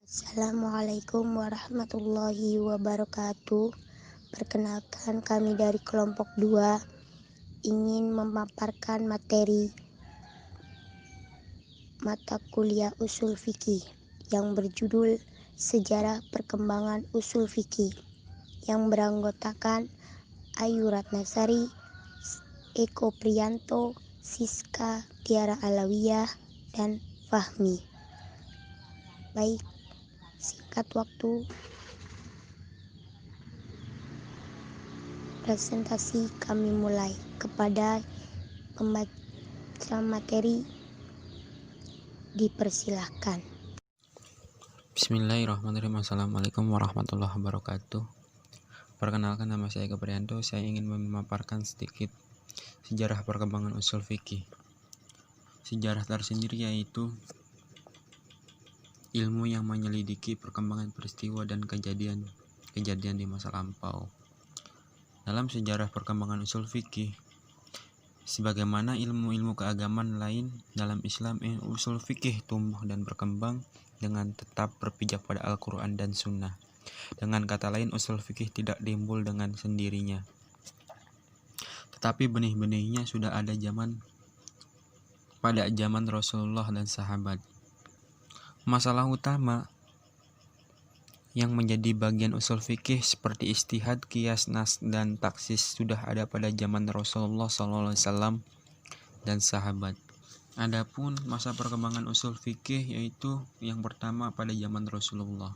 Assalamualaikum warahmatullahi wabarakatuh. Perkenalkan, kami dari kelompok 2 ingin memaparkan materi mata kuliah usul fikih yang berjudul Sejarah Perkembangan Usul Fikih yang beranggotakan Ayu Ratnasari, Eko Priyanto, Siska, Tiara Alawiyah, dan Fahmi. Baik, singkat waktu presentasi kami mulai. Kepada pembaca materi dipersilahkan. Bismillahirrahmanirrahim. Assalamualaikum warahmatullahi wabarakatuh. Perkenalkan, nama saya Eko Priyanto. Saya ingin memaparkan sedikit sejarah perkembangan usul fikih. Sejarah tersendiri yaitu ilmu yang menyelidiki perkembangan peristiwa dan kejadian di masa lampau. Dalam sejarah perkembangan usul fikih, sebagaimana ilmu-ilmu keagamaan lain dalam Islam, usul fikih tumbuh dan berkembang dengan tetap berpijak pada Al-Quran dan Sunnah. Dengan kata lain, usul fikih tidak timbul dengan sendirinya, tetapi benih-benihnya sudah ada pada zaman Rasulullah dan sahabat. Masalah utama yang menjadi bagian usul fikih seperti ijtihad, qiyas, nas, dan taksis sudah ada pada zaman Rasulullah SAW dan sahabat. Adapun masa perkembangan usul fikih yaitu yang pertama pada zaman Rasulullah.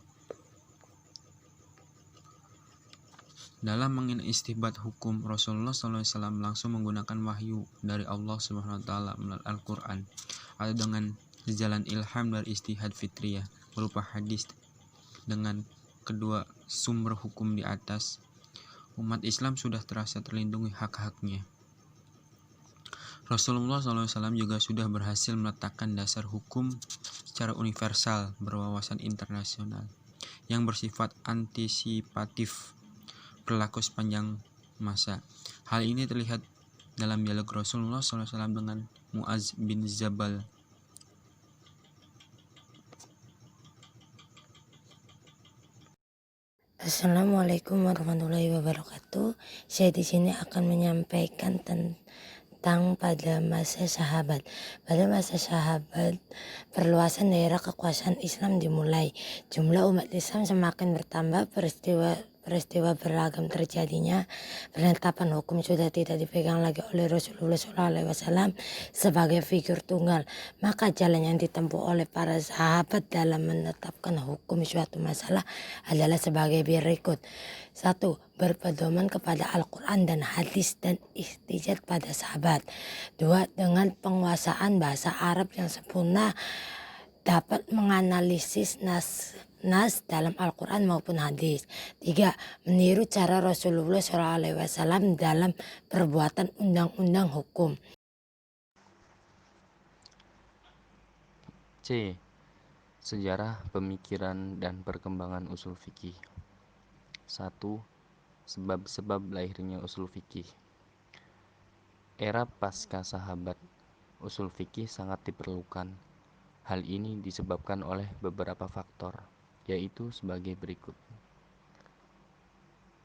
Dalam mengistinbat hukum, Rasulullah SAW langsung menggunakan wahyu dari Allah SWT melalui Al-Quran atau dengan jalan ilham dari ijtihad fitriyah berupa hadis. Dengan kedua sumber hukum di atas, umat Islam sudah terasa terlindungi hak-haknya. Rasulullah SAW juga sudah berhasil meletakkan dasar hukum secara universal berwawasan internasional yang bersifat antisipatif berlaku sepanjang masa. Hal ini terlihat dalam dialog Rasulullah SAW dengan Mu'adz bin Jabal. Assalamualaikum warahmatullahi wabarakatuh. Saya di sini akan menyampaikan tentang pada masa sahabat. Pada masa sahabat, perluasan daerah kekuasaan Islam dimulai. Jumlah umat Islam semakin bertambah, peristiwa beragam terjadinya. Penetapan hukum sudah tidak dipegang lagi oleh Rasulullah SAW sebagai figur tunggal. Maka jalan yang ditempuh oleh para sahabat dalam menetapkan hukum suatu masalah adalah sebagai berikut. 1. Berpedoman kepada Al-Quran dan hadis dan istijad pada sahabat. 2. Dengan penguasaan bahasa Arab yang sempurna dapat menganalisis nas dalam Al-Quran maupun hadis. 3. Meniru cara Rasulullah SAW dalam perbuatan undang-undang hukum. C. Sejarah pemikiran dan perkembangan usul fikih. 1. Sebab-sebab lahirnya usul fikih. Era pasca sahabat, usul fikih sangat diperlukan. Hal ini disebabkan oleh beberapa faktor, yaitu sebagai berikut.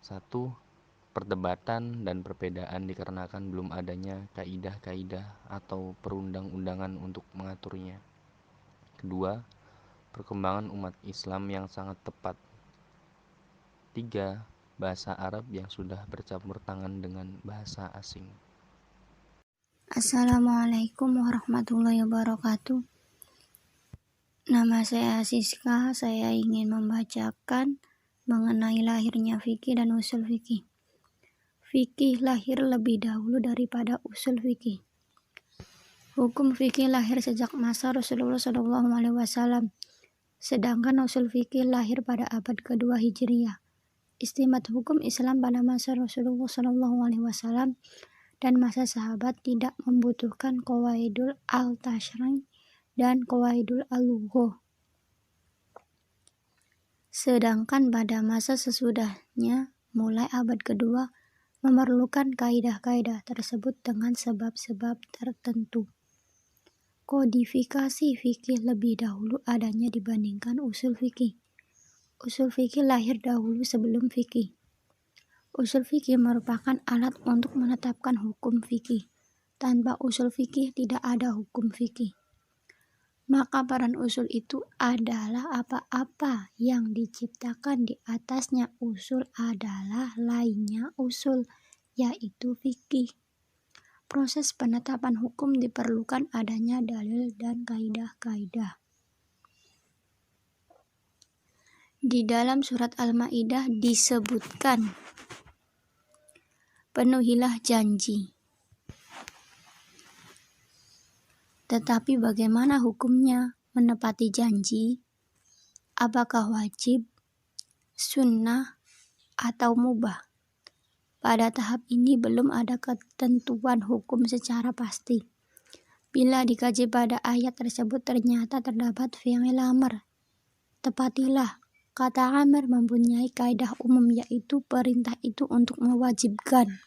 1. Perdebatan dan perbedaan dikarenakan belum adanya kaidah-kaidah atau perundang-undangan untuk mengaturnya. Kedua, perkembangan umat Islam yang sangat tepat. 3. Bahasa Arab yang sudah bercampur tangan dengan bahasa asing. Assalamualaikum warahmatullahi wabarakatuh. Nama saya Siska. Saya ingin membacakan mengenai lahirnya fikih dan usul fikih. Fikih lahir lebih dahulu daripada usul fikih. Hukum fikih lahir sejak masa Rasulullah SAW, sedangkan usul fikih lahir pada abad kedua Hijriyah. Istinbat hukum Islam pada masa Rasulullah SAW dan masa sahabat tidak membutuhkan qawaidul al-tashri' dan qawaidul al-lughah. Sedangkan pada masa sesudahnya, mulai abad kedua, memerlukan kaidah-kaidah tersebut dengan sebab-sebab tertentu. kodifikasi fikih lebih dahulu adanya dibandingkan usul fikih. Usul fikih lahir dahulu sebelum fikih. Usul fikih merupakan alat untuk menetapkan hukum fikih. Tanpa usul fikih tidak ada hukum fikih. Maka peran usul itu adalah apa-apa yang diciptakan di atasnya usul adalah lainnya usul, yaitu fikih. Proses penetapan hukum diperlukan adanya dalil dan kaidah-kaidah. Di dalam surat Al-Maidah disebutkan, penuhilah janji. Tetapi bagaimana hukumnya menepati janji? Apakah wajib, sunnah, atau mubah? Pada tahap ini belum ada ketentuan hukum secara pasti. Bila dikaji pada ayat tersebut ternyata terdapat fi'il amr, tepatilah. Kata amr mempunyai kaidah umum, yaitu perintah itu untuk mewajibkan.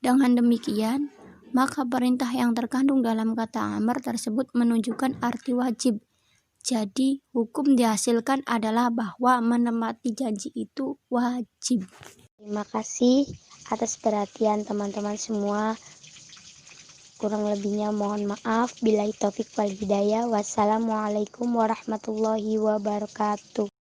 Dengan demikian, maka perintah yang terkandung dalam kata amr tersebut menunjukkan arti wajib. Jadi, hukum dihasilkan adalah bahwa menepati janji itu wajib. Terima kasih atas perhatian teman-teman semua. Kurang lebihnya mohon maaf. Billahi taufik wal hidayah. Wassalamualaikum warahmatullahi wabarakatuh.